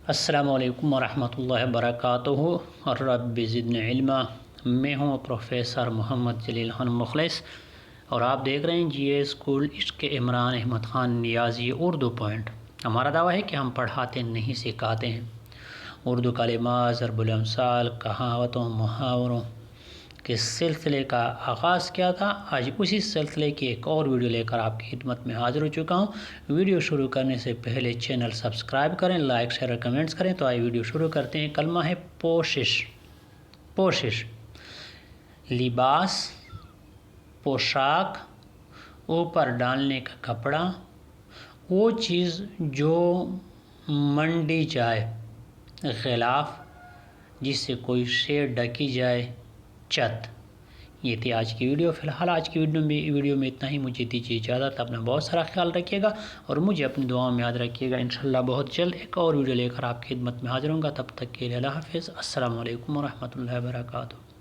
السلام علیکم ورحمۃ اللہ وبرکاتہ۔ رب زدنی علما۔ میں ہوں پروفیسر محمد جلیل خان مخلص اور آپ دیکھ رہے ہیں جی اے اسکول عشق عمران احمد خان نیازی اردو پوائنٹ۔ ہمارا دعویٰ ہے کہ ہم پڑھاتے نہیں سکھاتے ہیں۔ اردو کلمات، ضرب الامثال، کہاوتوں، محاوروں کے سلسلے کا آغاز کیا تھا۔ آج اسی سلسلے کی ایک اور ویڈیو لے کر آپ کی خدمت میں حاضر ہو چکا ہوں۔ ویڈیو شروع کرنے سے پہلے چینل سبسکرائب کریں، لائک شیئر اور کمنٹس کریں۔ تو آئیے ویڈیو شروع کرتے ہیں۔ کلمہ ہے پوشش۔ پوشش لباس، پوشاک، اوپر ڈالنے کا کپڑا، وہ چیز جو منڈی جائے، غلاف جس سے کوئی شے ڈھکی جائے، چھت۔ یہ تھی آج کی ویڈیو۔ فی الحال آج کی ویڈیو میں اتنا ہی۔ مجھے دیجیے اجازت۔ اپنا بہت سارا خیال رکھیے گا اور مجھے اپنی دعاؤں میں یاد رکھیے گا۔ انشاءاللہ بہت جلد ایک اور ویڈیو لے کر آپ کی خدمت میں حاضر ہوں گا۔ تب تک کے لیے اللہ حافظ۔ السلام علیکم ورحمۃ اللہ وبرکاتہ۔